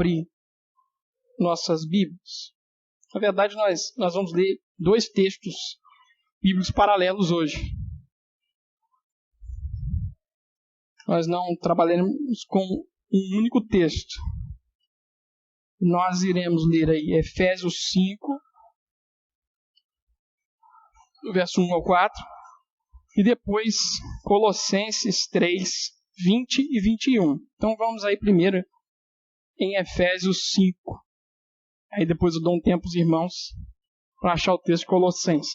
abrir nossas Bíblias. Na verdade, nós vamos ler 2 textos bíblicos paralelos hoje. Nós não trabalharemos com um único texto. Nós iremos ler aí Efésios 5, verso 1 ao 4, e depois Colossenses 3, 20 e 21. Então vamos aí primeiro em Efésios 5. Aí depois eu dou um tempo aos irmãos para achar o texto de Colossenses.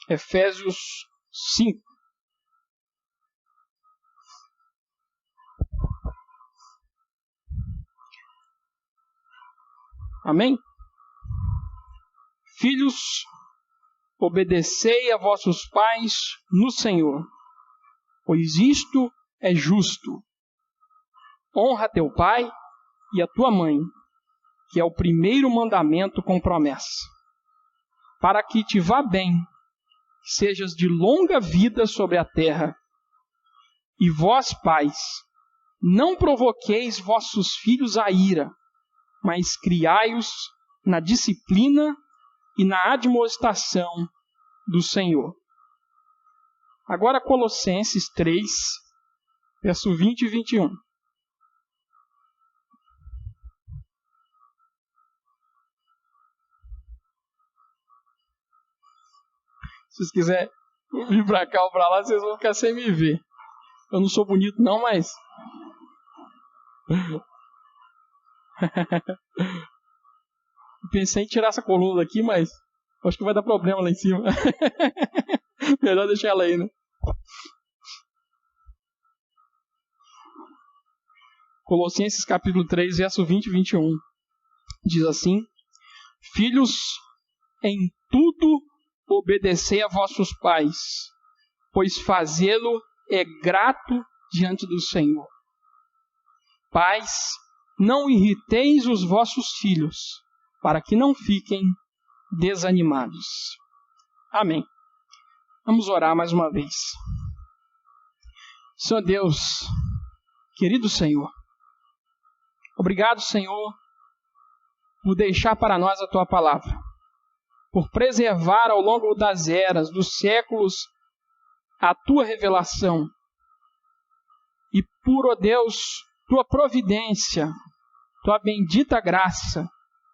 Efésios 5. Amém? Filhos, obedecei a vossos pais no Senhor, pois isto é justo. Honra teu pai e a tua mãe, que é o primeiro mandamento com promessa, para que te vá bem, sejas de longa vida sobre a terra. E vós, pais, não provoqueis vossos filhos à ira, mas criai-os na disciplina e na admoestação do Senhor. Agora Colossenses 3, verso 20 e 21. Se vocês quiserem vir para cá ou para lá, vocês vão ficar sem me ver. Eu não sou bonito não, mas... Eu pensei em tirar essa coluna daqui, mas acho que vai dar problema lá em cima. Melhor deixar ela aí, né? Colossenses capítulo 3, verso 20 e 21. Diz assim: Filhos, em tudo obedecei a vossos pais, pois fazê-lo é grato diante do Senhor. Pais, não irriteis os vossos filhos, para que não fiquem desanimados. Amém. Vamos orar mais uma vez. Senhor Deus, querido Senhor, obrigado, Senhor, por deixar para nós a Tua palavra, por preservar ao longo das eras, dos séculos, a Tua revelação e por, ó Deus, Tua providência, Tua bendita graça,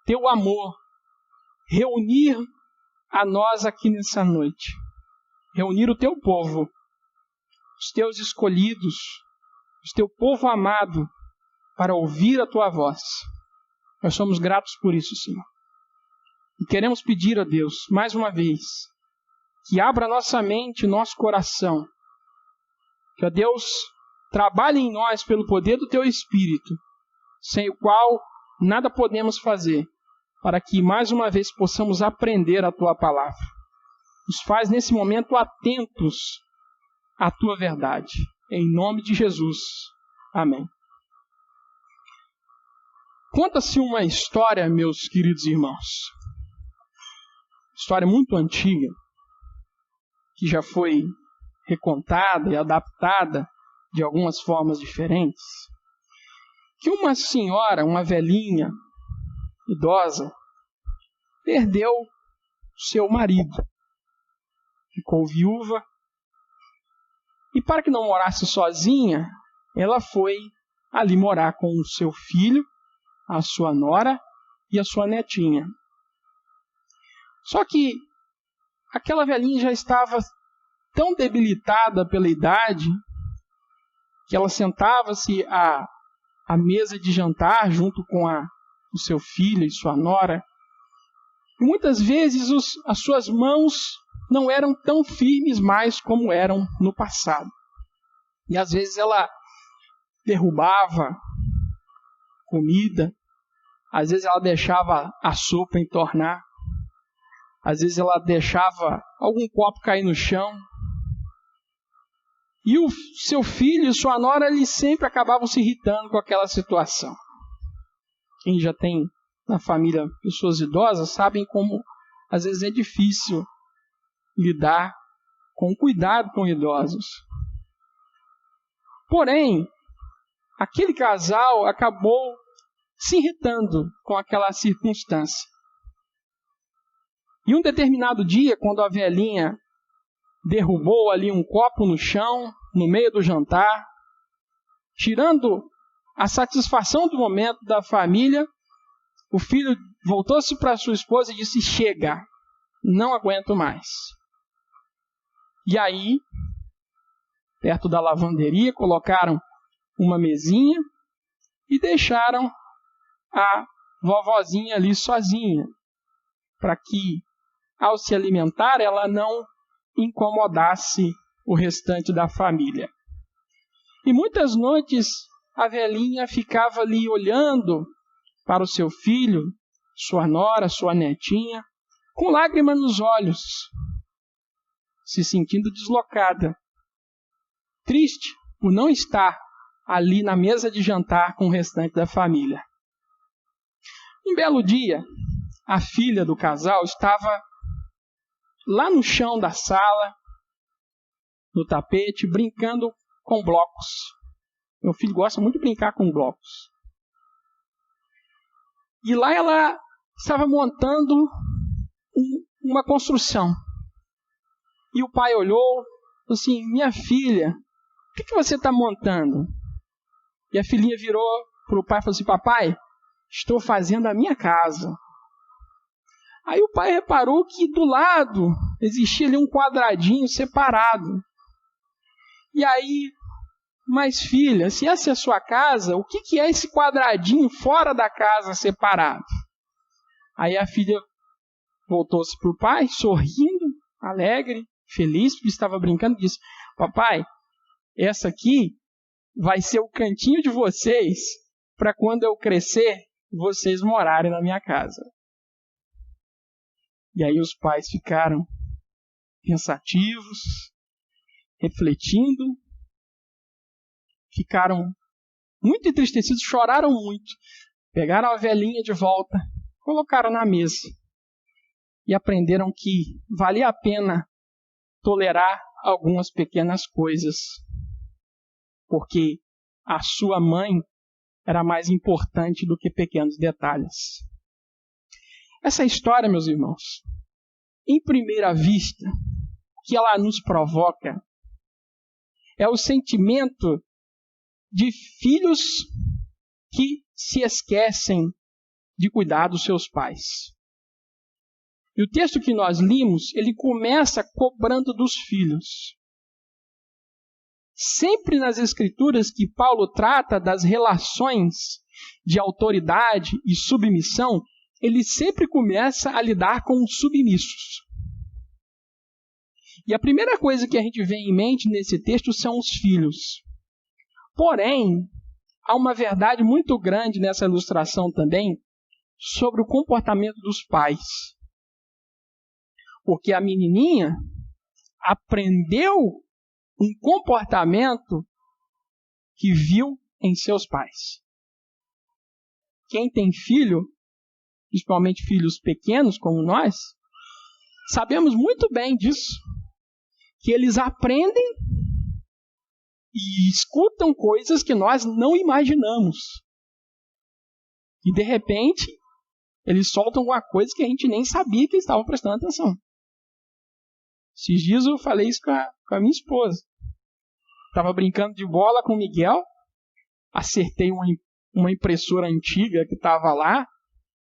Teu amor, reunir a nós aqui nessa noite, reunir o Teu povo, os Teus escolhidos, o Teu povo amado, para ouvir a Tua voz. Nós somos gratos por isso, Senhor. E queremos pedir a Deus, mais uma vez, que abra nossa mente e nosso coração, que, ó Deus, trabalhe em nós pelo poder do Teu Espírito, sem o qual nada podemos fazer, para que mais uma vez possamos aprender a Tua palavra. Nos faz nesse momento atentos à Tua verdade. Em nome de Jesus. Amém. Conta-se uma história, meus queridos irmãos. História muito antiga, que já foi recontada e adaptada de algumas formas diferentes, que uma senhora, uma velhinha, idosa, perdeu seu marido. Ficou viúva. E para que não morasse sozinha, ela foi ali morar com o seu filho, a sua nora e a sua netinha. Só que aquela velhinha já estava tão debilitada pela idade que ela sentava-se à mesa de jantar junto com o seu filho e sua nora. E muitas vezes as suas mãos não eram tão firmes mais como eram no passado. E às vezes ela derrubava comida, às vezes ela deixava a sopa entornar, às vezes ela deixava algum copo cair no chão. E o seu filho e sua nora, eles sempre acabavam se irritando com aquela situação. Quem já tem na família pessoas idosas sabem como às vezes é difícil lidar com cuidado com idosos. Porém, aquele casal acabou se irritando com aquela circunstância. E um determinado dia, quando a velhinha derrubou ali um copo no chão, no meio do jantar, tirando a satisfação do momento da família, o filho voltou-se para sua esposa e disse: chega, não aguento mais. E aí, perto da lavanderia, colocaram uma mesinha e deixaram a vovozinha ali sozinha, para que, ao se alimentar, ela não incomodasse o restante da família. E muitas noites a velhinha ficava ali olhando para o seu filho, sua nora, sua netinha, com lágrimas nos olhos, se sentindo deslocada, triste por não estar ali na mesa de jantar com o restante da família. Um belo dia, a filha do casal estava lá no chão da sala, no tapete, brincando com blocos. Meu filho gosta muito de brincar com blocos. E lá ela estava montando uma construção. E o pai olhou, falou assim: minha filha, o que você está montando? E a filhinha virou para o pai e falou assim: papai, estou fazendo a minha casa. Aí o pai reparou que do lado existia ali um quadradinho separado. E aí, mas filha, se essa é a sua casa, o que é esse quadradinho fora da casa separado? Aí a filha voltou-se para o pai, sorrindo, alegre, feliz, porque estava brincando, e disse: papai, essa aqui vai ser o cantinho de vocês para quando eu crescer, vocês morarem na minha casa. E aí os pais ficaram pensativos, refletindo, ficaram muito entristecidos, choraram muito, pegaram a velhinha de volta, colocaram na mesa e aprenderam que valia a pena tolerar algumas pequenas coisas, porque a sua mãe era mais importante do que pequenos detalhes. Essa história, meus irmãos, em primeira vista, o que ela nos provoca é o sentimento de filhos que se esquecem de cuidar dos seus pais. E o texto que nós limos, ele começa cobrando dos filhos. Sempre nas Escrituras que Paulo trata das relações de autoridade e submissão, ele sempre começa a lidar com os submissos. E a primeira coisa que a gente vê em mente nesse texto são os filhos. Porém, há uma verdade muito grande nessa ilustração também sobre o comportamento dos pais. Porque a menininha aprendeu um comportamento que viu em seus pais. Quem tem filho, principalmente filhos pequenos como nós, sabemos muito bem disso, que eles aprendem e escutam coisas que nós não imaginamos. E de repente, eles soltam alguma coisa que a gente nem sabia que eles estavam prestando atenção. Esses dias eu falei isso com a minha esposa. Estava brincando de bola com o Miguel, acertei uma impressora antiga que estava lá,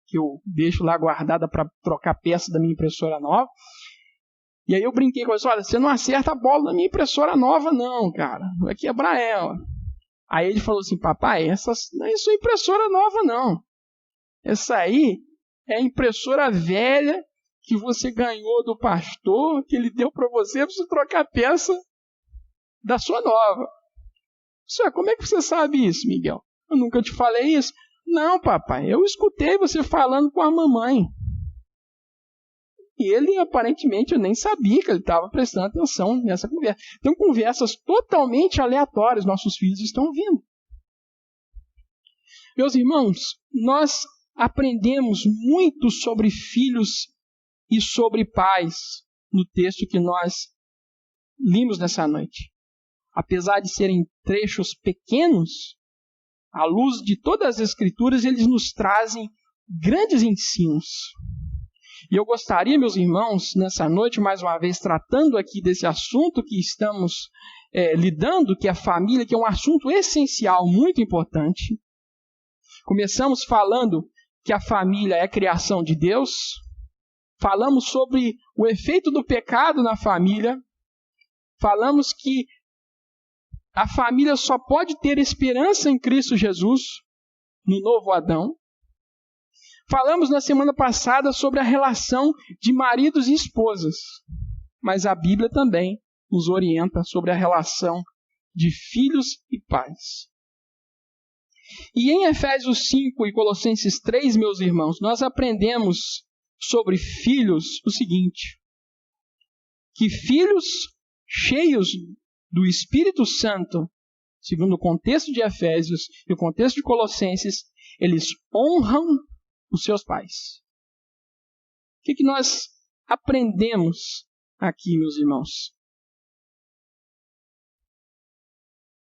que eu deixo lá guardada para trocar peça da minha impressora nova. E aí eu brinquei com ele: olha, você não acerta a bola da minha impressora nova não, cara, vai quebrar ela. Aí ele falou assim: papai, essa não é sua impressora nova não. Essa aí é a impressora velha que você ganhou do pastor, que ele deu para você trocar a peça da sua nova. Como é que você sabe isso, Miguel? Eu nunca te falei isso. Não, papai, eu escutei você falando com a mamãe. E ele, aparentemente, eu nem sabia que ele estava prestando atenção nessa conversa. Então, conversas totalmente aleatórias nossos filhos estão ouvindo. Meus irmãos, nós aprendemos muito sobre filhos e sobre pais no texto que nós limos nessa noite. Apesar de serem trechos pequenos, à luz de todas as Escrituras, eles nos trazem grandes ensinos. E eu gostaria, meus irmãos, nessa noite, mais uma vez, tratando aqui desse assunto que estamos lidando, que é a família, que é um assunto essencial, muito importante. Começamos falando que a família é a criação de Deus. Falamos sobre o efeito do pecado na família. Falamos que a família só pode ter esperança em Cristo Jesus, no novo Adão. Falamos na semana passada sobre a relação de maridos e esposas, mas a Bíblia também nos orienta sobre a relação de filhos e pais. E em Efésios 5 e Colossenses 3, meus irmãos, nós aprendemos sobre filhos o seguinte: que filhos cheios do Espírito Santo, segundo o contexto de Efésios e o contexto de Colossenses, eles honram os seus pais. O que nós aprendemos aqui, meus irmãos?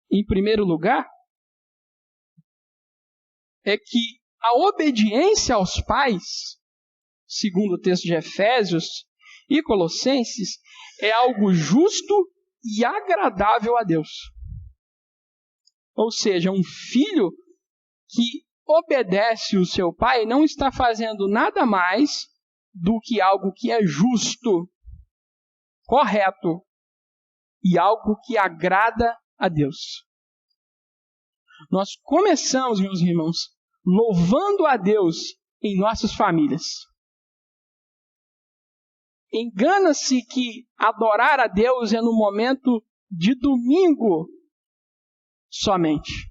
Em primeiro lugar, é que a obediência aos pais, segundo o texto de Efésios e Colossenses, é algo justo e agradável a Deus. Ou seja, um filho que obedece o seu pai não está fazendo nada mais do que algo que é justo, correto e algo que agrada a Deus. Nós começamos, meus irmãos, louvando a Deus em nossas famílias. Engana-se que adorar a Deus é no momento de domingo somente.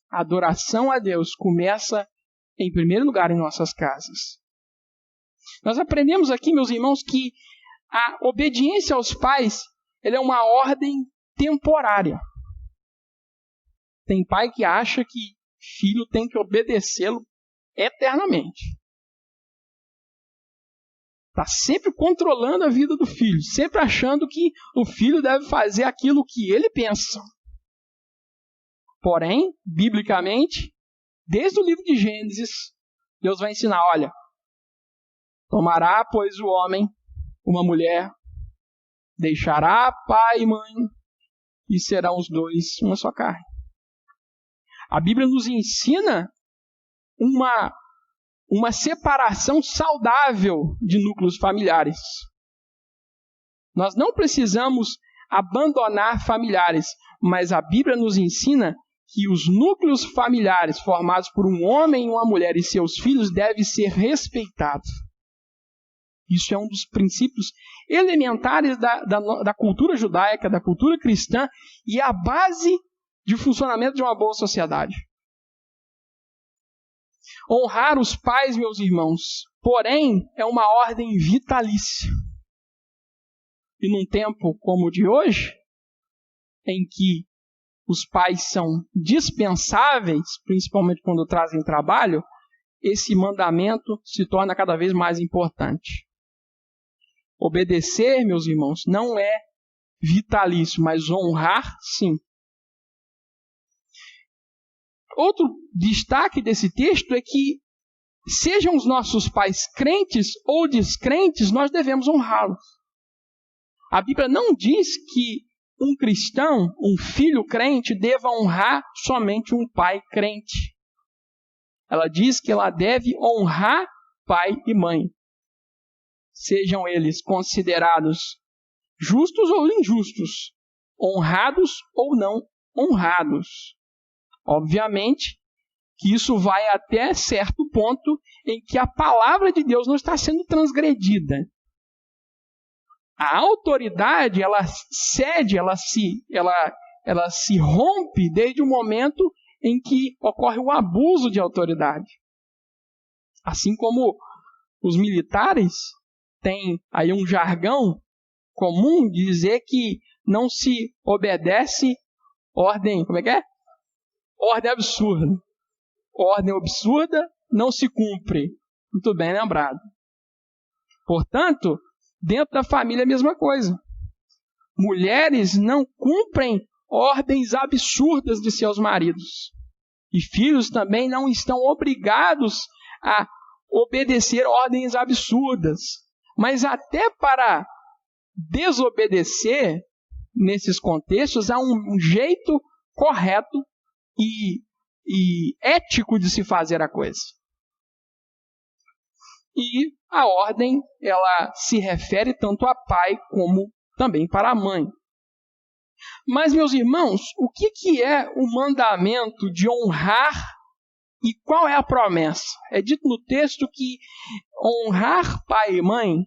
A adoração a Deus começa, em primeiro lugar, em nossas casas. Nós aprendemos aqui, meus irmãos, que a obediência aos pais ela é uma ordem temporária. Tem pai que acha que filho tem que obedecê-lo eternamente. Está sempre controlando a vida do filho, sempre achando que o filho deve fazer aquilo que ele pensa. Porém, biblicamente, desde o livro de Gênesis, Deus vai ensinar, olha, tomará, pois, o homem uma mulher, deixará pai e mãe, e serão os dois uma só carne. A Bíblia nos ensina uma separação saudável de núcleos familiares. Nós não precisamos abandonar familiares, mas a Bíblia nos ensina que os núcleos familiares formados por um homem e uma mulher e seus filhos devem ser respeitados. Isso é um dos princípios elementares da cultura judaica, da cultura cristã, e é a base de funcionamento de uma boa sociedade. Honrar os pais, meus irmãos, porém, é uma ordem vitalícia. E num tempo como o de hoje, em que os pais são dispensáveis, principalmente quando trazem trabalho, esse mandamento se torna cada vez mais importante. Obedecer, meus irmãos, não é vitalício, mas honrar, sim. Outro destaque desse texto é que, sejam os nossos pais crentes ou descrentes, nós devemos honrá-los. A Bíblia não diz que um cristão, um filho crente, deva honrar somente um pai crente. Ela diz que ela deve honrar pai e mãe. Sejam eles considerados justos ou injustos, honrados ou não honrados. Obviamente que isso vai até certo ponto em que a palavra de Deus não está sendo transgredida. A autoridade, ela cede, ela se rompe desde o momento em que ocorre o abuso de autoridade. Assim como os militares têm aí um jargão comum de dizer que não se obedece ordem, como é que é? Ordem absurda. Ordem absurda não se cumpre. Muito bem lembrado. Portanto, Dentro da família é a mesma coisa. Mulheres não cumprem ordens absurdas de seus maridos. E filhos também não estão obrigados a obedecer ordens absurdas. Mas até para desobedecer, nesses contextos, há um jeito correto e ético de se fazer a coisa. E a ordem, ela se refere tanto a pai como também para a mãe. Mas, meus irmãos, o que é o mandamento de honrar e qual é a promessa? É dito no texto que honrar pai e mãe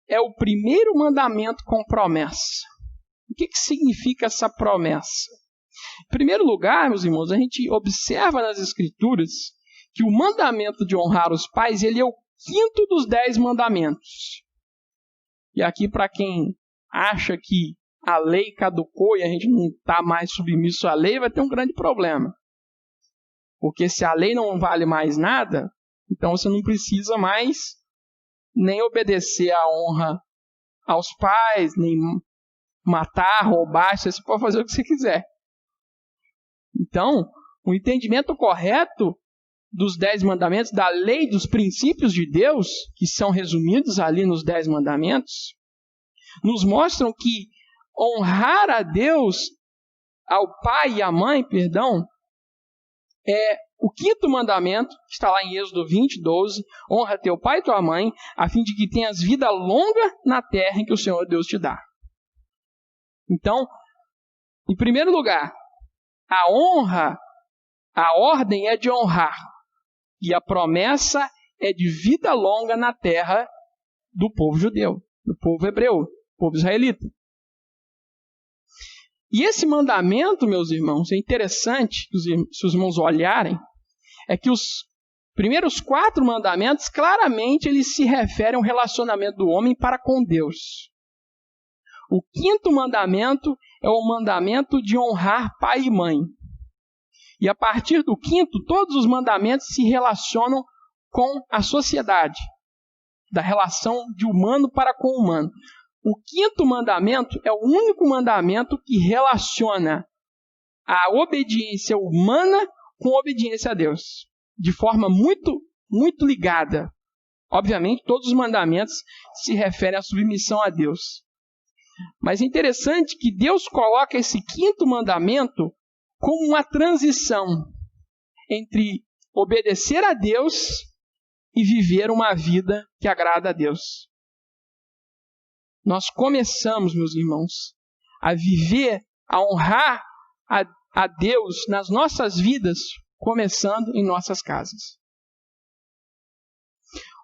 é o primeiro mandamento com promessa. O que significa essa promessa? Em primeiro lugar, meus irmãos, a gente observa nas Escrituras que o mandamento de honrar os pais, ele é o quinto dos 10 mandamentos. E aqui, para quem acha que a lei caducou e a gente não está mais submisso à lei, vai ter um grande problema. Porque se a lei não vale mais nada, então você não precisa mais nem obedecer a honra aos pais, nem matar, roubar, você pode fazer o que você quiser. Então, o entendimento correto dos 10 mandamentos, da lei, dos princípios de Deus, que são resumidos ali nos 10 mandamentos, nos mostram que honrar a Deus, ao pai e à mãe, é o quinto mandamento, que está lá em Êxodo 20, 12, honra teu pai e tua mãe, a fim de que tenhas vida longa na terra em que o Senhor Deus te dá. Então, em primeiro lugar, a honra, a ordem é de honrar, e a promessa é de vida longa na terra do povo judeu, do povo hebreu, do povo israelita. E esse mandamento, meus irmãos, é interessante, se os irmãos olharem, é que os primeiros 4 mandamentos, claramente, eles se referem ao relacionamento do homem para com Deus. O 5º mandamento é o mandamento de honrar pai e mãe. E a partir do 5º, todos os mandamentos se relacionam com a sociedade, da relação de humano para com humano. O 5º mandamento é o único mandamento que relaciona a obediência humana com a obediência a Deus, de forma muito, muito ligada. Obviamente, todos os mandamentos se referem à submissão a Deus. Mas é interessante que Deus coloca esse 5º mandamento como uma transição entre obedecer a Deus e viver uma vida que agrada a Deus. Nós começamos, meus irmãos, a viver, a honrar a Deus nas nossas vidas, começando em nossas casas.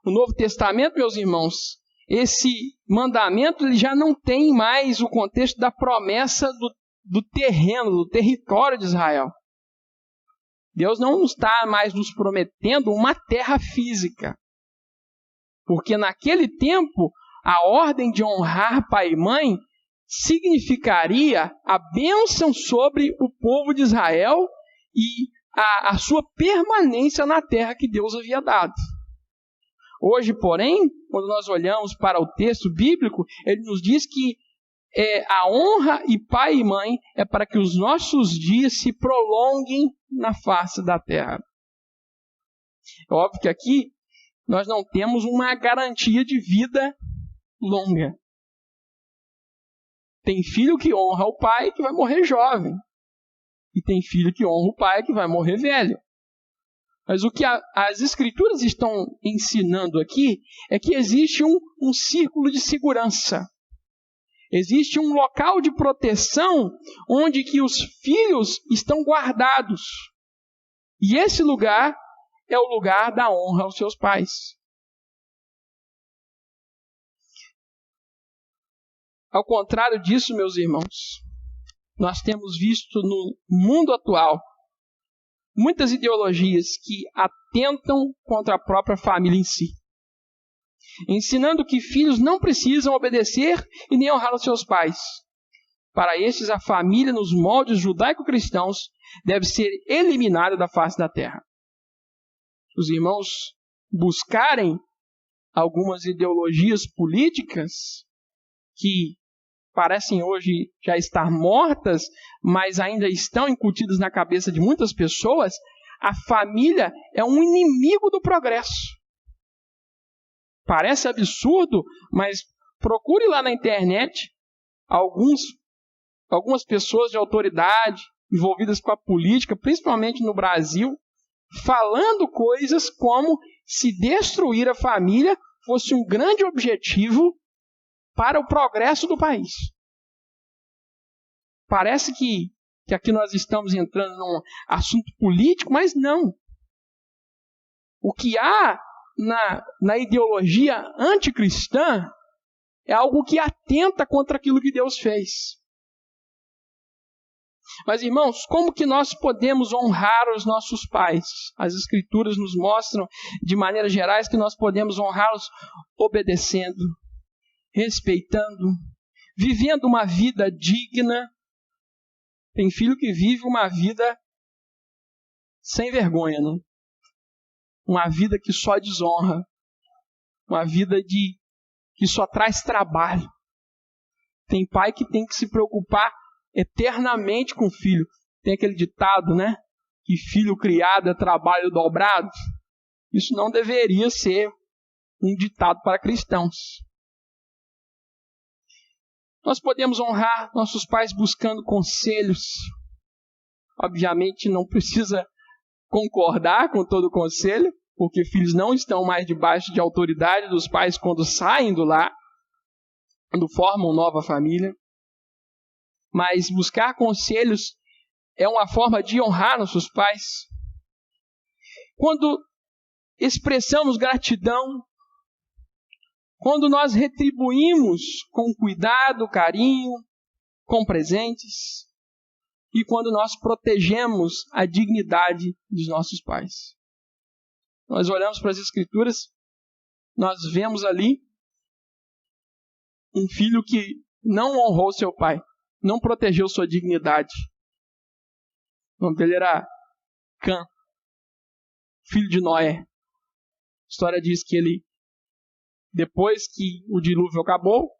O Novo Testamento, meus irmãos, esse mandamento ele já não tem mais o contexto da promessa do terreno, do território de Israel. Deus não está mais nos prometendo uma terra física. Porque naquele tempo, a ordem de honrar pai e mãe significaria a bênção sobre o povo de Israel e a sua permanência na terra que Deus havia dado. Hoje, porém, quando nós olhamos para o texto bíblico, ele nos diz que a honra e pai e mãe é para que os nossos dias se prolonguem na face da terra. É óbvio que aqui nós não temos uma garantia de vida longa. Tem filho que honra o pai que vai morrer jovem. E tem filho que honra o pai que vai morrer velho. Mas o que as Escrituras estão ensinando aqui é que existe um círculo de segurança. Existe um local de proteção onde que os filhos estão guardados. E esse lugar é o lugar da honra aos seus pais. Ao contrário disso, meus irmãos, nós temos visto no mundo atual muitas ideologias que atentam contra a própria família em si, ensinando que filhos não precisam obedecer e nem honrar os seus pais. Para estes, a família, nos moldes judaico-cristãos, deve ser eliminada da face da terra. Os irmãos buscarem algumas ideologias políticas que parecem hoje já estar mortas, mas ainda estão incutidas na cabeça de muitas pessoas, a família é um inimigo do progresso. Parece absurdo, mas procure lá na internet algumas pessoas de autoridade envolvidas com a política, principalmente no Brasil, falando coisas como se destruir a família fosse um grande objetivo para o progresso do país. Parece que aqui nós estamos entrando num assunto político, mas não. O que há na ideologia anticristã é algo que atenta contra aquilo que Deus fez. Mas, irmãos, como que nós podemos honrar os nossos pais? As Escrituras nos mostram, de maneiras gerais, que nós podemos honrá-los obedecendo, respeitando, vivendo uma vida digna. Tem filho que vive uma vida sem vergonha, né? Uma vida que só desonra. Uma vida que só traz trabalho. Tem pai que tem que se preocupar eternamente com o filho. Tem aquele ditado, né? Que filho criado é trabalho dobrado. Isso não deveria ser um ditado para cristãos. Nós podemos honrar nossos pais buscando conselhos. Obviamente não precisa concordar com todo o conselho, porque filhos não estão mais debaixo de autoridade dos pais quando saem do lar, quando formam nova família. Mas buscar conselhos é uma forma de honrar nossos pais. Quando expressamos gratidão, quando nós retribuímos com cuidado, carinho, com presentes, e quando nós protegemos a dignidade dos nossos pais. Nós olhamos para as Escrituras, nós vemos ali um filho que não honrou seu pai, não protegeu sua dignidade. O nome dele era Cã, filho de Noé. A história diz que ele, depois que o dilúvio acabou,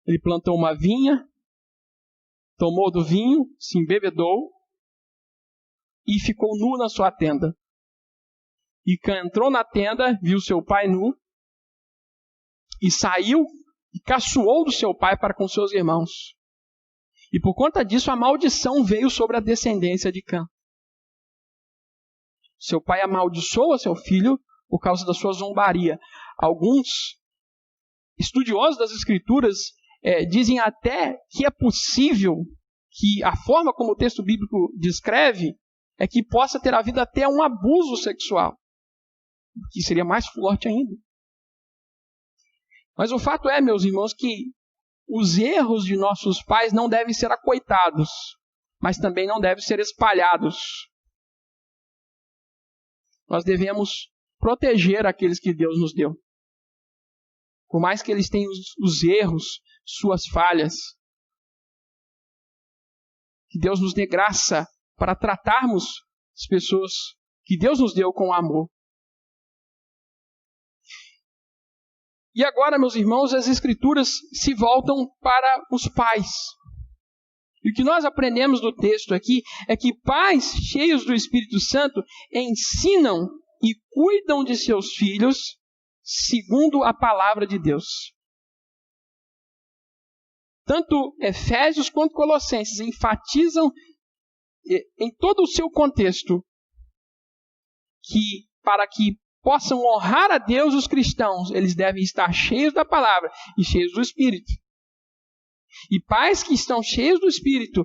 ele plantou uma vinha, tomou do vinho, se embebedou e ficou nu na sua tenda. E Cã entrou na tenda, viu seu pai nu e saiu e caçoou do seu pai para com seus irmãos. E por conta disso a maldição veio sobre a descendência de Cã. Seu pai amaldiçoa seu filho por causa da sua zombaria. Alguns estudiosos das Escrituras dizem até que é possível que a forma como o texto bíblico descreve é que possa ter havido até um abuso sexual, que seria mais forte ainda. Mas o fato é, meus irmãos, que os erros de nossos pais não devem ser acoitados, mas também não devem ser espalhados. Nós devemos proteger aqueles que Deus nos deu. Por mais que eles tenham os erros, suas falhas, que Deus nos dê graça para tratarmos as pessoas que Deus nos deu com amor. E agora, meus irmãos, as Escrituras se voltam para os pais. E o que nós aprendemos do texto aqui é que pais cheios do Espírito Santo ensinam e cuidam de seus filhos segundo a palavra de Deus. Tanto Efésios quanto Colossenses enfatizam em todo o seu contexto que para que possam honrar a Deus os cristãos, eles devem estar cheios da palavra e cheios do Espírito. E pais que estão cheios do Espírito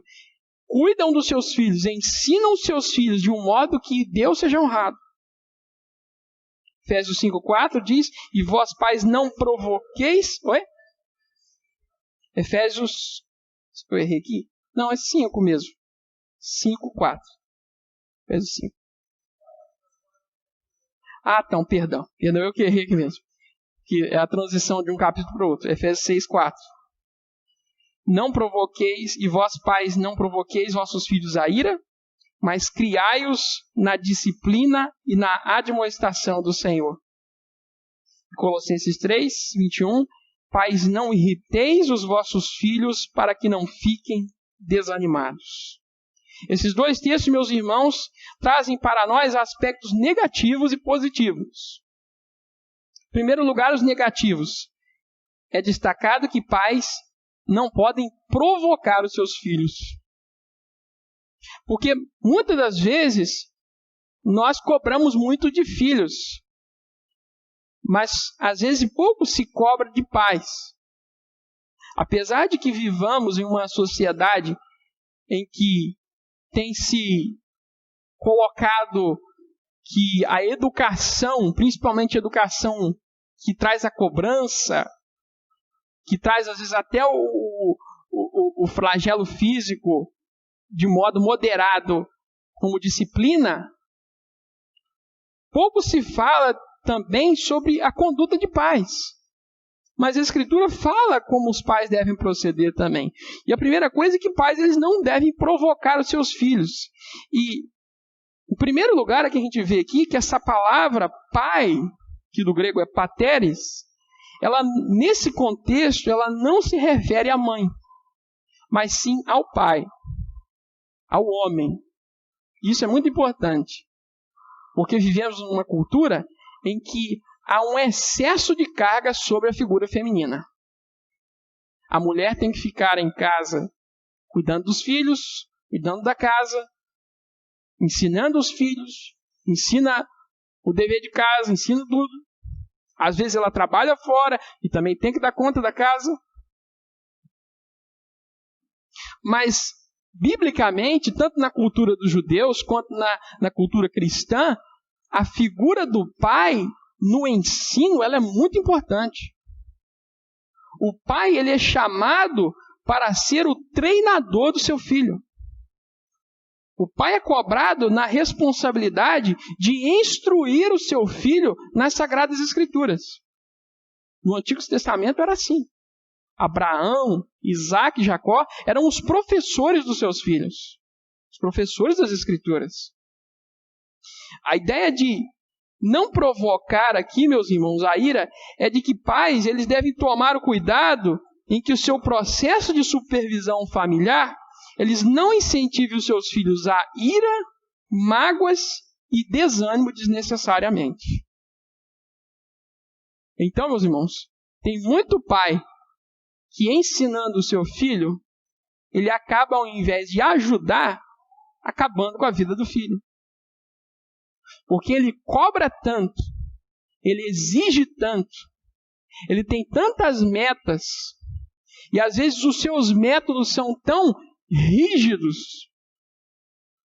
cuidam dos seus filhos, ensinam os seus filhos de um modo que Deus seja honrado. Efésios 5,4 diz, e vós pais não provoqueis... Oi? Efésios... Eu errei aqui? Não, é 5 mesmo. 5,4. Efésios 5. Ah, então, perdão. Perdão, eu que errei aqui mesmo. Que é a transição de um capítulo para o outro. Efésios 6,4. Não provoqueis, e vós pais não provoqueis vossos filhos a ira, mas criai-os na disciplina e na admoestação do Senhor. Colossenses 3, 21. Pais, não irriteis os vossos filhos para que não fiquem desanimados. Esses dois textos, meus irmãos, trazem para nós aspectos negativos e positivos. Em primeiro lugar, os negativos. É destacado que pais não podem provocar os seus filhos. Porque muitas das vezes nós cobramos muito de filhos, mas às vezes pouco se cobra de pais. Apesar de que vivamos em uma sociedade em que tem se colocado que a educação, principalmente a educação que traz a cobrança, que traz às vezes até o flagelo físico de modo moderado como disciplina, pouco se fala também sobre a conduta de pais. Mas a Escritura fala como os pais devem proceder também. E a primeira coisa é que pais eles não devem provocar os seus filhos. E, em primeiro lugar, é que a gente vê aqui que essa palavra pai, que do grego é pateres, ela, nesse contexto, ela não se refere à mãe, mas sim ao pai, ao homem. Isso é muito importante, porque vivemos numa cultura em que há um excesso de carga sobre a figura feminina. A mulher tem que ficar em casa cuidando dos filhos, cuidando da casa, ensinando os filhos, ensina o dever de casa, ensina tudo. Às vezes ela trabalha fora e também tem que dar conta da casa. Mas, biblicamente, tanto na cultura dos judeus quanto na cultura cristã, a figura do pai no ensino ela é muito importante. O pai ele é chamado para ser o treinador do seu filho. O pai é cobrado na responsabilidade de instruir o seu filho nas Sagradas Escrituras. No Antigo Testamento era assim. Abraão, Isaac e Jacó eram os professores dos seus filhos. Os professores das Escrituras. A ideia de não provocar aqui, meus irmãos, a ira, é de que pais eles devem tomar o cuidado em que o seu processo de supervisão familiar, eles não incentivem os seus filhos a ira, mágoas e desânimo desnecessariamente. Então, meus irmãos, tem muito pai que ensinando o seu filho, ele acaba, ao invés de ajudar, acabando com a vida do filho. Porque ele cobra tanto, ele exige tanto, ele tem tantas metas, e às vezes os seus métodos são tão rígidos,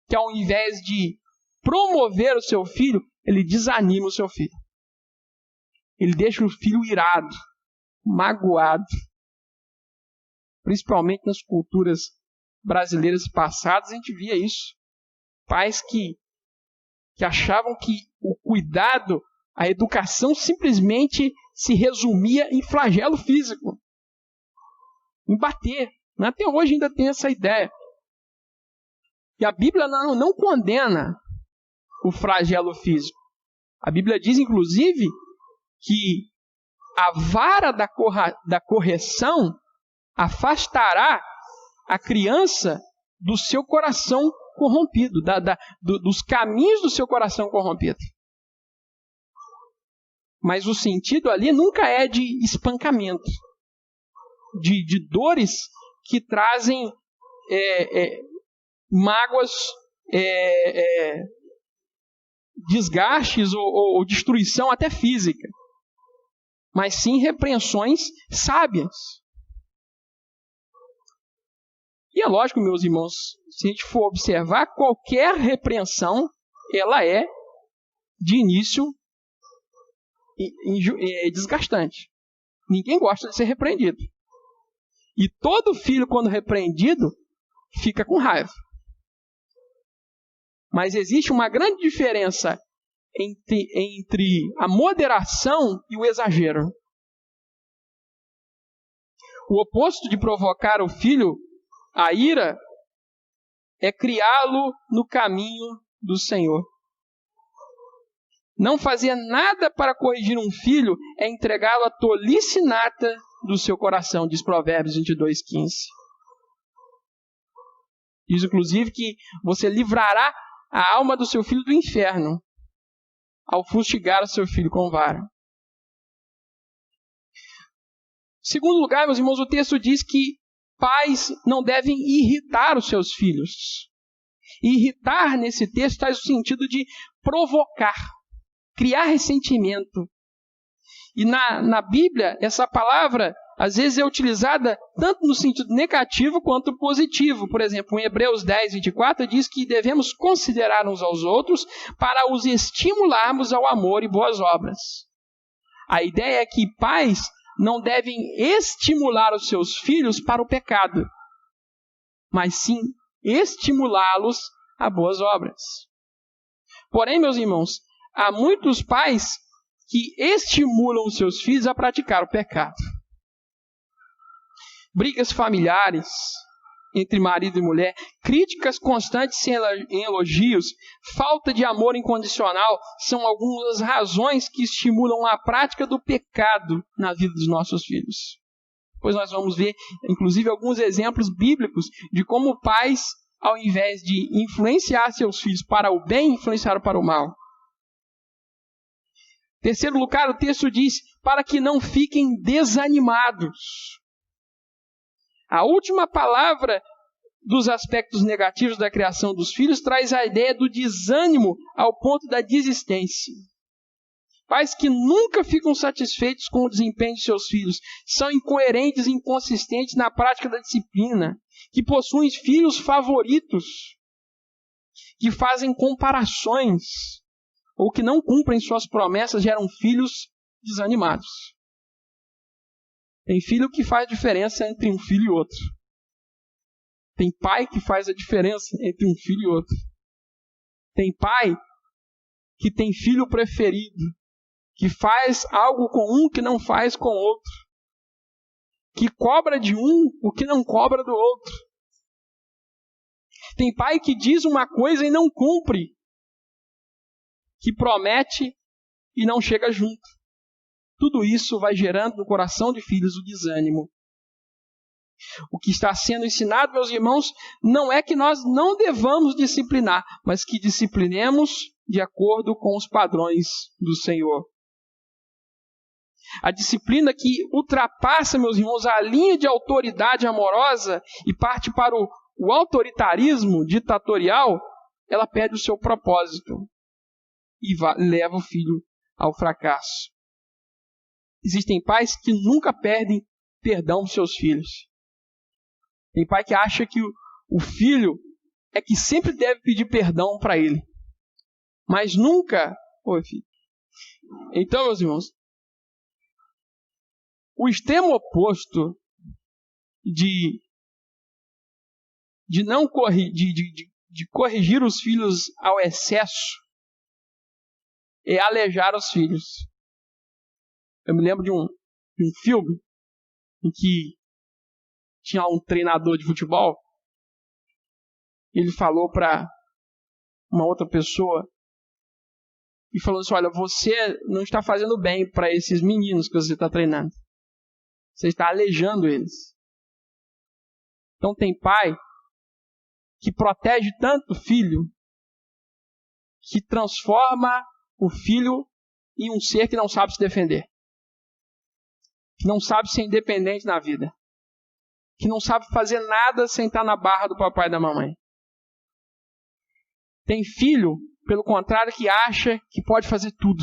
que ao invés de promover o seu filho, ele desanima o seu filho. Ele deixa o filho irado, magoado. Principalmente nas culturas brasileiras passadas, a gente via isso. Pais que achavam que o cuidado, a educação simplesmente se resumia em flagelo físico. Em bater. Até hoje ainda tem essa ideia. E a Bíblia não condena o flagelo físico. A Bíblia diz, inclusive, que a vara da correção afastará a criança do seu coração corrompido, dos caminhos do seu coração corrompido. Mas o sentido ali nunca é de espancamento, de dores que trazem mágoas, desgastes ou destruição até física, mas sim repreensões sábias. E é lógico, meus irmãos, se a gente for observar, qualquer repreensão, ela é, de início, desgastante. Ninguém gosta de ser repreendido. E todo filho, quando repreendido, fica com raiva. Mas existe uma grande diferença entre a moderação e o exagero. O oposto de provocar o filho a ira é criá-lo no caminho do Senhor. Não fazer nada para corrigir um filho é entregá-lo à tolice inata do seu coração, diz Provérbios 22:15. Diz, inclusive, que você livrará a alma do seu filho do inferno ao fustigar o seu filho com vara. Em segundo lugar, meus irmãos, o texto diz que pais não devem irritar os seus filhos. Irritar, nesse texto, traz o sentido de provocar, criar ressentimento. E na Bíblia, essa palavra, às vezes, é utilizada tanto no sentido negativo quanto positivo. Por exemplo, em Hebreus 10:24, diz que devemos considerar uns aos outros para os estimularmos ao amor e boas obras. A ideia é que pais não devem estimular os seus filhos para o pecado, mas sim estimulá-los a boas obras. Porém, meus irmãos, há muitos pais que estimulam os seus filhos a praticar o pecado. Brigas familiares entre marido e mulher, críticas constantes em elogios, falta de amor incondicional são algumas razões que estimulam a prática do pecado na vida dos nossos filhos. Pois nós vamos ver, inclusive, alguns exemplos bíblicos de como pais, ao invés de influenciar seus filhos para o bem, influenciaram para o mal. Em terceiro lugar, o texto diz, para que não fiquem desanimados. A última palavra dos aspectos negativos da criação dos filhos traz a ideia do desânimo ao ponto da desistência. Pais que nunca ficam satisfeitos com o desempenho de seus filhos, são incoerentes e inconsistentes na prática da disciplina, que possuem filhos favoritos, que fazem comparações, ou que não cumprem suas promessas, geram filhos desanimados. Tem filho que faz diferença entre um filho e outro. Tem pai que faz a diferença entre um filho e outro. Tem pai que tem filho preferido, que faz algo com um que não faz com o outro, que cobra de um o que não cobra do outro. Tem pai que diz uma coisa e não cumpre, que promete e não chega junto. Tudo isso vai gerando no coração de filhos o desânimo. O que está sendo ensinado, meus irmãos, não é que nós não devamos disciplinar, mas que disciplinemos de acordo com os padrões do Senhor. A disciplina que ultrapassa, meus irmãos, a linha de autoridade amorosa e parte para o autoritarismo ditatorial, ela perde o seu propósito e leva o filho ao fracasso. Existem pais que nunca pedem perdão aos seus filhos. Tem pai que acha que o filho é que sempre deve pedir perdão para ele. Mas nunca... Oi, filho. Então, meus irmãos, o extremo oposto de corrigir os filhos ao excesso é alejar os filhos. Eu me lembro de um filme em que tinha um treinador de futebol. Ele falou para uma outra pessoa e falou assim, olha, você não está fazendo bem para esses meninos que você está treinando. Você está aleijando eles. Então tem pai que protege tanto o filho que transforma o filho em um ser que não sabe se defender. Que não sabe ser independente na vida. Que não sabe fazer nada sem estar na barra do papai e da mamãe. Tem filho, pelo contrário, que acha que pode fazer tudo.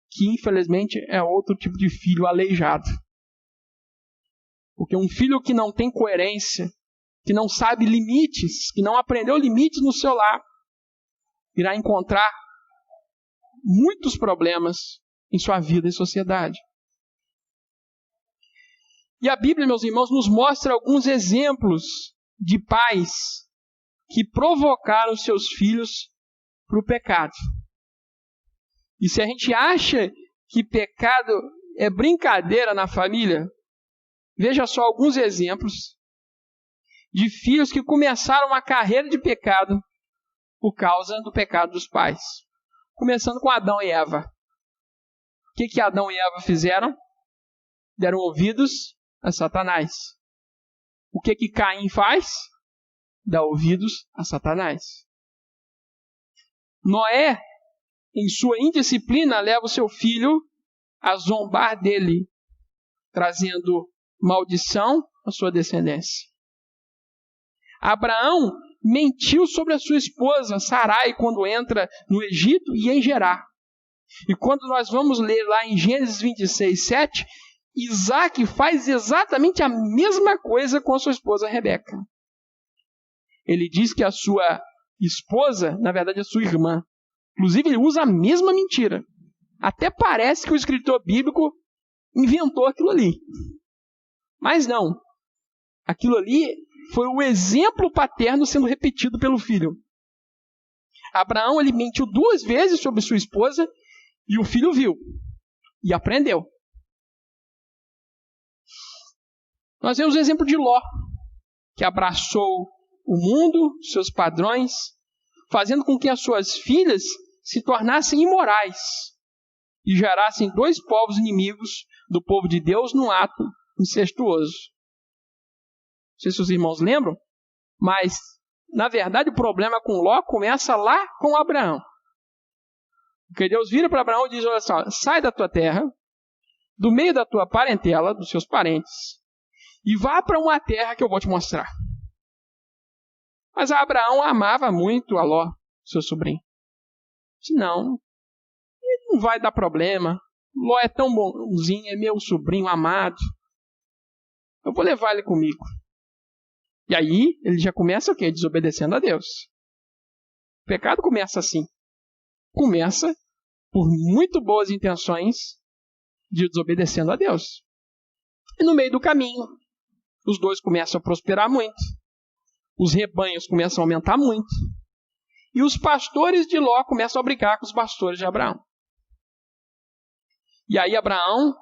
Que, infelizmente, é outro tipo de filho aleijado. Porque um filho que não tem coerência, que não sabe limites, que não aprendeu limites no seu lar, irá encontrar muitos problemas em sua vida e sociedade. E a Bíblia, meus irmãos, nos mostra alguns exemplos de pais que provocaram seus filhos para o pecado. E se a gente acha que pecado é brincadeira na família, veja só alguns exemplos de filhos que começaram uma carreira de pecado por causa do pecado dos pais. começando com Adão e Eva. O que Adão e Eva fizeram? Deram ouvidos a Satanás. O que Caim faz? Dá ouvidos a Satanás. Noé, em sua indisciplina, leva o seu filho a zombar dele, trazendo maldição à sua descendência. Abraão mentiu sobre a sua esposa, Sarai, quando entra no Egito e em Gerar. E quando nós vamos ler lá em Gênesis 26, 7, Isaac faz exatamente a mesma coisa com a sua esposa Rebeca. Ele diz que a sua esposa, na verdade, é sua irmã. Inclusive, ele usa a mesma mentira. Até parece que o escritor bíblico inventou aquilo ali. Mas não. Aquilo ali foi o exemplo paterno sendo repetido pelo filho. Abraão, ele mentiu 2 vezes sobre sua esposa e o filho viu e aprendeu. Nós vemos o exemplo de Ló, que abraçou o mundo, seus padrões, fazendo com que as suas filhas se tornassem imorais e gerassem 2 povos inimigos do povo de Deus num ato incestuoso. Não sei se os irmãos lembram, mas, na verdade, o problema com Ló começa lá com Abraão. Porque Deus vira para Abraão e diz, olha só, sai da tua terra, do meio da tua parentela, dos seus parentes, e vá para uma terra que eu vou te mostrar. Mas Abraão amava muito a Ló, seu sobrinho. Disse, não vai dar problema. Ló é tão bonzinho, é meu sobrinho amado. Eu vou levar ele comigo. E aí, ele já começa o quê? Desobedecendo a Deus. O pecado começa assim. Começa por muito boas intenções de desobedecendo a Deus. E no meio do caminho, os 2 começam a prosperar muito. Os rebanhos começam a aumentar muito. E os pastores de Ló começam a brigar com os pastores de Abraão. E aí Abraão,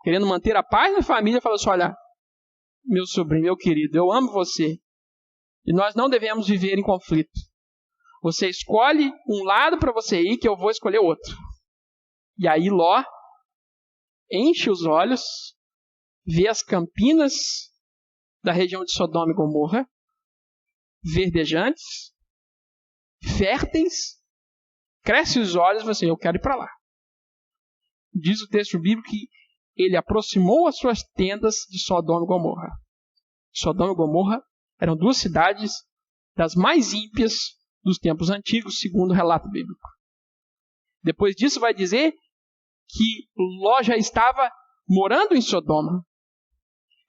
querendo manter a paz na família, fala assim, olha, meu sobrinho, meu querido, eu amo você. E nós não devemos viver em conflito. Você escolhe um lado para você ir, que eu vou escolher outro. E aí Ló enche os olhos, vê as campinas da região de Sodoma e Gomorra, verdejantes, férteis, cresce os olhos e fala assim, eu quero ir para lá. Diz o texto bíblico que ele aproximou as suas tendas de Sodoma e Gomorra. Sodoma e Gomorra eram 2 cidades das mais ímpias dos tempos antigos, segundo o relato bíblico. Depois disso vai dizer que Ló já estava morando em Sodoma.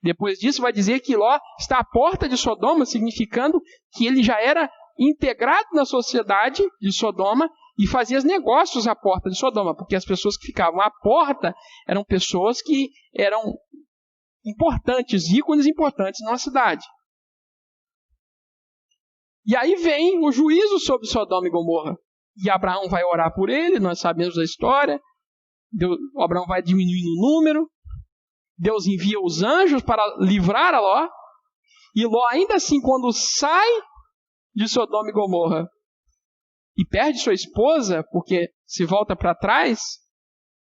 Depois disso vai dizer que Ló está à porta de Sodoma, significando que ele já era integrado na sociedade de Sodoma e fazia os negócios à porta de Sodoma, porque as pessoas que ficavam à porta eram pessoas que eram importantes, ícones importantes na cidade. E aí vem o juízo sobre Sodoma e Gomorra. E Abraão vai orar por ele, nós sabemos da história. Abraão vai diminuindo o número. Deus envia os anjos para livrar a Ló. E Ló, ainda assim, quando sai de Sodoma e Gomorra e perde sua esposa, porque se volta para trás,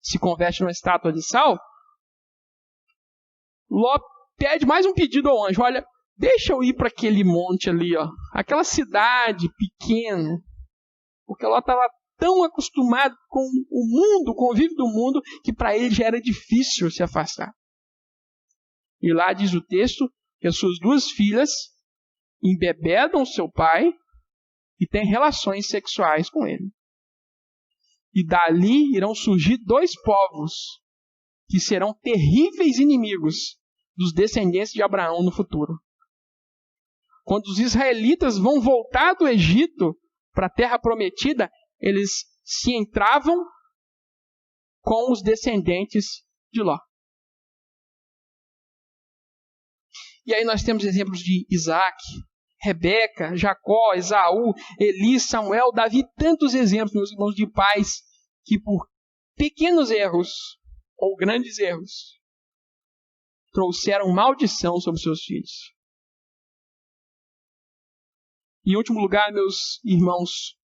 se converte numa estátua de sal, Ló pede mais um pedido ao anjo. Olha, deixa eu ir para aquele monte ali, ó, aquela cidade pequena, porque Ló estava tão acostumado com o mundo, o convívio do mundo, que para ele já era difícil se afastar. E lá diz o texto que as suas 2 filhas embebedam seu pai e têm relações sexuais com ele. E dali irão surgir 2 povos que serão terríveis inimigos dos descendentes de Abraão no futuro. Quando os israelitas vão voltar do Egito para a terra prometida, eles se entravam com os descendentes de Ló. E aí nós temos exemplos de Isaac, Rebeca, Jacó, Esaú, Eli, Samuel, Davi, tantos exemplos, meus irmãos, de pais que por pequenos erros ou grandes erros trouxeram maldição sobre seus filhos. Em último lugar, meus irmãos,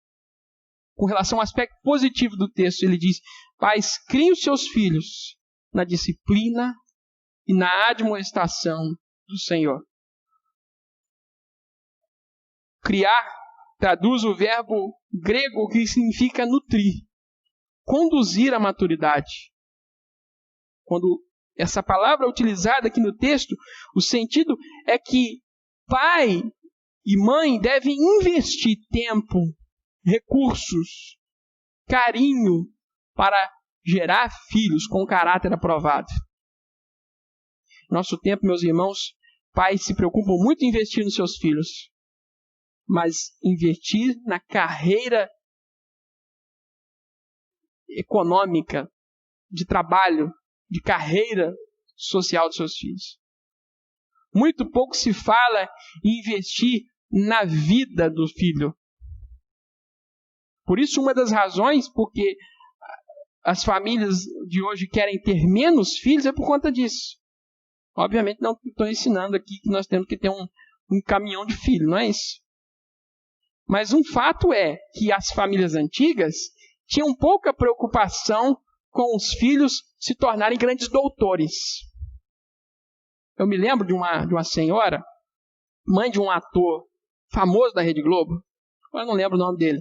com relação ao aspecto positivo do texto. Ele diz: pais, criem os seus filhos na disciplina e na admoestação do Senhor. Criar traduz o verbo grego que significa nutrir, conduzir à maturidade. Quando essa palavra é utilizada aqui no texto, o sentido é que pai e mãe devem investir tempo, recursos, carinho para gerar filhos com caráter aprovado. Nosso tempo, meus irmãos, pais se preocupam muito em investir nos seus filhos, mas investir na carreira econômica, de trabalho, de carreira social dos seus filhos. Muito pouco se fala em investir na vida do filho. Por isso, uma das razões porque as famílias de hoje querem ter menos filhos é por conta disso. Obviamente não estou ensinando aqui que nós temos que ter um caminhão de filhos, não é isso? Mas um fato é que as famílias antigas tinham pouca preocupação com os filhos se tornarem grandes doutores. Eu me lembro de uma senhora, mãe de um ator famoso da Rede Globo, eu não lembro o nome dele.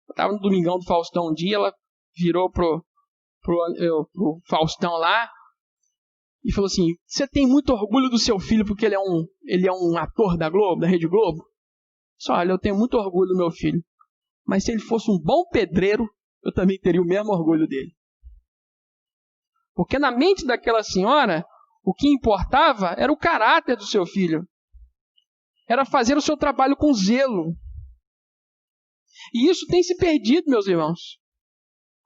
Eu estava no Domingão do Faustão um dia, ela virou pro Faustão lá e falou assim: você tem muito orgulho do seu filho porque ele é um ator da Globo, da Rede Globo? Só, olha, eu tenho muito orgulho do meu filho, mas se ele fosse um bom pedreiro, eu também teria o mesmo orgulho dele. Porque na mente daquela senhora, o que importava era o caráter do seu filho. Era fazer o seu trabalho com zelo. E isso tem se perdido, meus irmãos.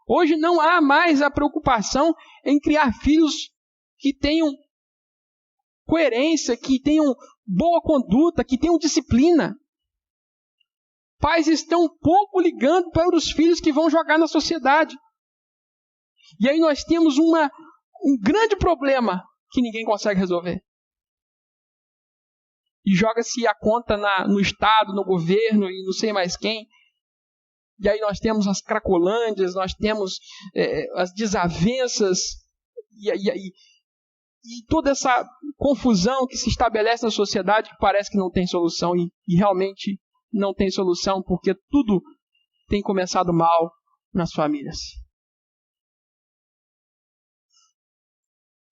Hoje não há mais a preocupação em criar filhos que tenham coerência, que tenham boa conduta, que tenham disciplina. Pais estão pouco ligando para os filhos que vão jogar na sociedade. E aí nós temos um grande problema que ninguém consegue resolver. E joga-se a conta no Estado, no governo e não sei mais quem. E aí nós temos as cracolândias, nós temos as desavenças e toda essa confusão que se estabelece na sociedade que parece que não tem solução e realmente não tem solução porque tudo tem começado mal nas famílias.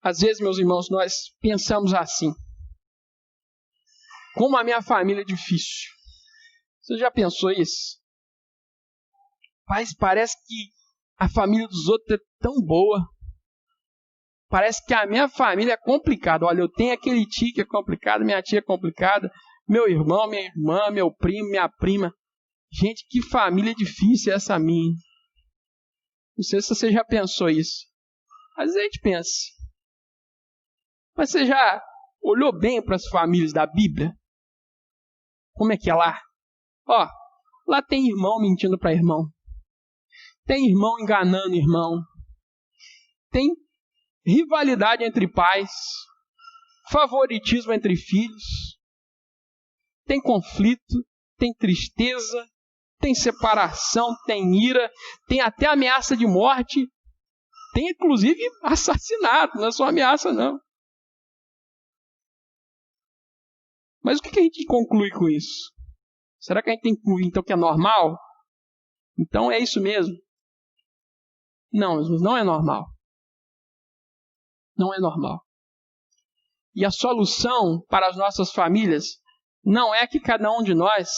Às vezes, meus irmãos, nós pensamos assim: como a minha família é difícil. Você já pensou isso? Mas parece que a família dos outros é tão boa. Parece que a minha família é complicada. Olha, eu tenho aquele tio que é complicado, minha tia é complicada, meu irmão, minha irmã, meu primo, minha prima. Gente, que família difícil é essa minha. Não sei se você já pensou isso. Às vezes a gente pensa. Mas você já olhou bem para as famílias da Bíblia? Como é que é lá? Ó, lá tem irmão mentindo para irmão. Tem irmão enganando irmão. Tem rivalidade entre pais. Favoritismo entre filhos. Tem conflito. Tem tristeza. Tem separação. Tem ira. Tem até ameaça de morte. Tem inclusive assassinato. Não é só ameaça não. Mas o que a gente conclui com isso? Será que a gente tem que concluir então que é normal? Então é isso mesmo? Não, não é normal. Não é normal. E a solução para as nossas famílias não é que cada um de nós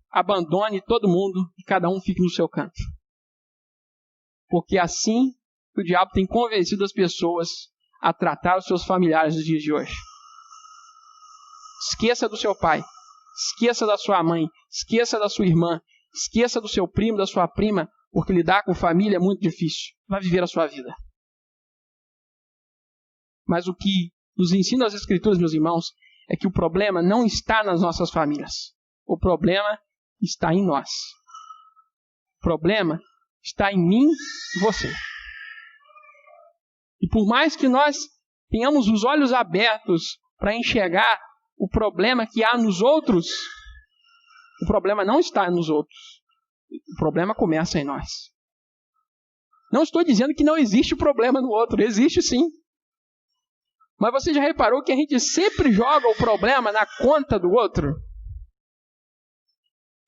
abandone todo mundo e cada um fique no seu canto. Porque assim o diabo tem convencido as pessoas a tratar os seus familiares nos dias de hoje. Esqueça do seu pai, esqueça da sua mãe, esqueça da sua irmã, esqueça do seu primo, da sua prima, porque lidar com família é muito difícil. Vai viver a sua vida. Mas o que nos ensina as Escrituras, meus irmãos, é que o problema não está nas nossas famílias. O problema está em nós. O problema está em mim e você. E por mais que nós tenhamos os olhos abertos para enxergar o problema que há nos outros, o problema não está nos outros. O problema começa em nós. Não estou dizendo que não existe problema no outro. Existe sim. Mas você já reparou que a gente sempre joga o problema na conta do outro?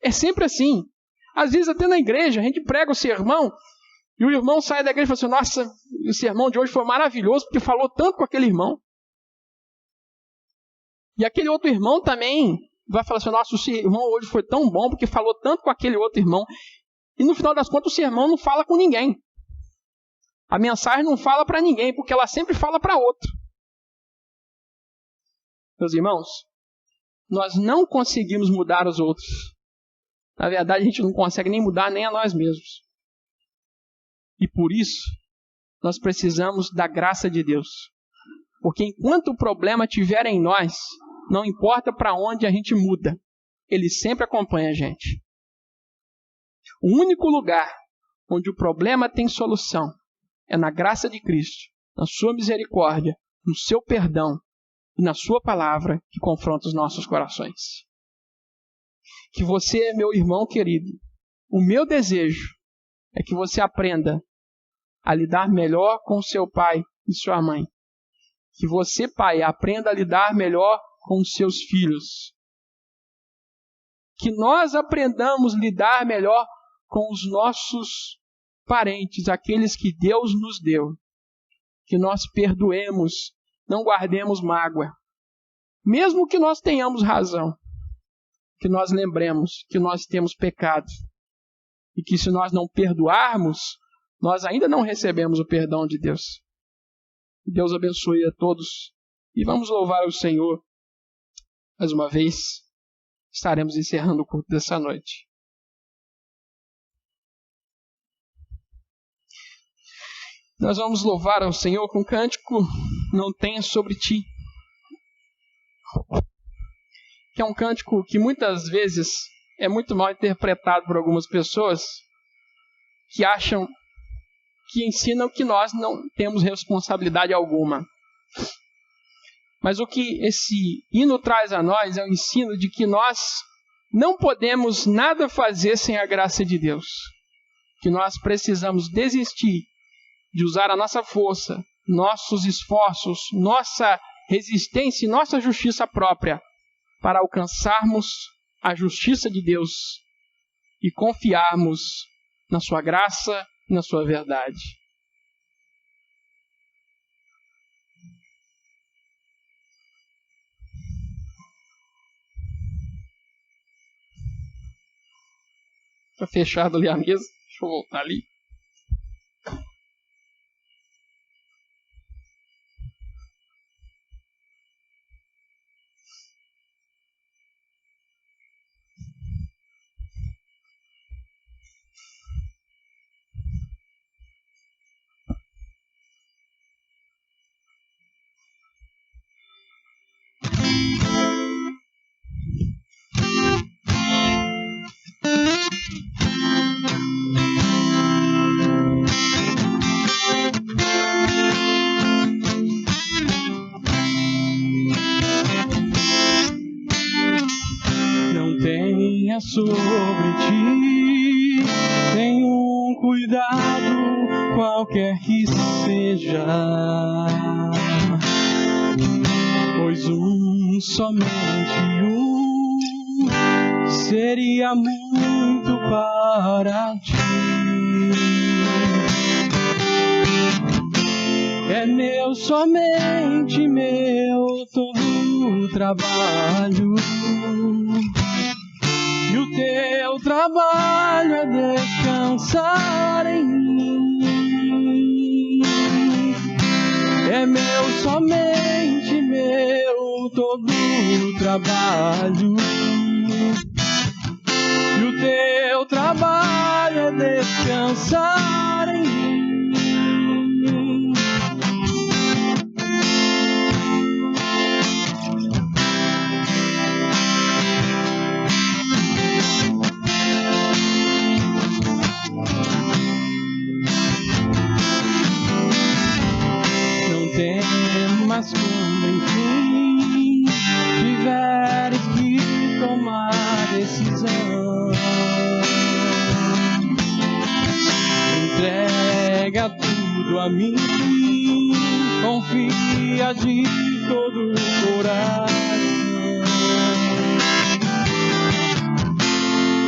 É sempre assim. Às vezes até na igreja, a gente prega o sermão e o irmão sai da igreja e fala assim, nossa, o sermão de hoje foi maravilhoso porque falou tanto com aquele irmão. E aquele outro irmão também vai falar assim, nossa, o sermão hoje foi tão bom porque falou tanto com aquele outro irmão. E no final das contas o sermão não fala com ninguém. A mensagem não fala para ninguém porque ela sempre fala para outro. Meus irmãos, nós não conseguimos mudar os outros. Na verdade, a gente não consegue nem mudar nem a nós mesmos. E por isso, nós precisamos da graça de Deus. Porque enquanto o problema estiver em nós, não importa para onde a gente muda, ele sempre acompanha a gente. O único lugar onde o problema tem solução é na graça de Cristo, na sua misericórdia, no seu perdão e na sua palavra que confronta os nossos corações. Que você, meu irmão querido, o meu desejo é que você aprenda a lidar melhor com seu pai e sua mãe. Que você, pai, aprenda a lidar melhor com os seus filhos. Que nós aprendamos a lidar melhor com os nossos parentes, aqueles que Deus nos deu. Que nós perdoemos, não guardemos mágoa. Mesmo que nós tenhamos razão, que nós lembremos que nós temos pecado. E que se nós não perdoarmos, nós ainda não recebemos o perdão de Deus. Deus abençoe a todos. E vamos louvar o Senhor. Mais uma vez, estaremos encerrando o culto dessa noite. Nós vamos louvar ao Senhor com o cântico Não Tenha Sobre Ti. Que é um cântico que muitas vezes é muito mal interpretado por algumas pessoas que acham que ensinam que nós não temos responsabilidade alguma. Mas o que esse hino traz a nós é o ensino de que nós não podemos nada fazer sem a graça de Deus. Que nós precisamos desistir de usar a nossa força, nossos esforços, nossa resistência e nossa justiça própria para alcançarmos a justiça de Deus e confiarmos na sua graça e na sua verdade. Está fechado ali a mesa. Deixa eu voltar ali. Sobre ti, tenham cuidado, qualquer que seja, pois somente seria muito para ti. É meu, somente meu, todo o trabalho. E o teu trabalho é descansar em mim. É meu, somente meu, todo o trabalho. E o teu trabalho é descansar em mim. Mas quando enfim tiveres que tomar decisão, entrega tudo a mim, confia de todo o coração.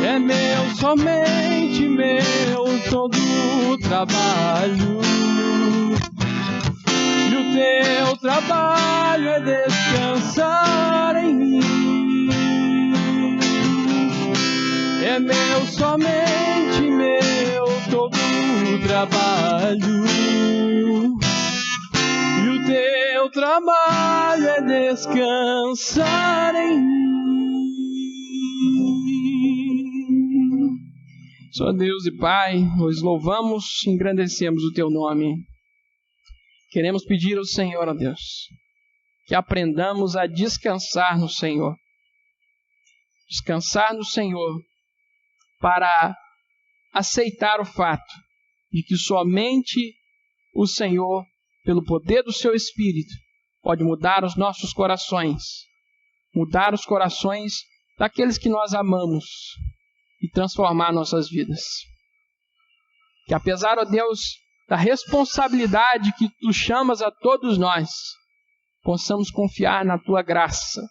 É meu, somente meu, todo o trabalho. E o teu trabalho é descansar em mim. É meu, somente meu, todo o trabalho. E o teu trabalho é descansar em mim. Só Deus e Pai, nós louvamos e engrandecemos o teu nome. Queremos pedir ao Senhor, ó Deus, que aprendamos a descansar no Senhor. Descansar no Senhor para aceitar o fato de que somente o Senhor, pelo poder do seu Espírito, pode mudar os nossos corações, mudar os corações daqueles que nós amamos e transformar nossas vidas. Que apesar, ó Deus, da responsabilidade que Tu chamas a todos nós, possamos confiar na Tua graça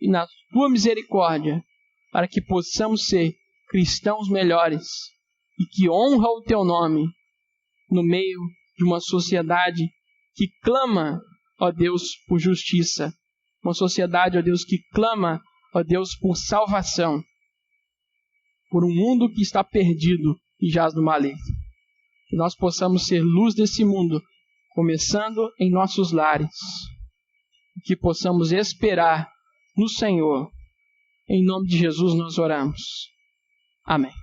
e na Tua misericórdia, para que possamos ser cristãos melhores e que honra o Teu nome no meio de uma sociedade que clama, ó Deus, por justiça. Uma sociedade, ó Deus, que clama, ó Deus, por salvação. Por um mundo que está perdido e jaz no maligno. Que nós possamos ser luz desse mundo, começando em nossos lares. Que possamos esperar no Senhor. Em nome de Jesus nós oramos. Amém.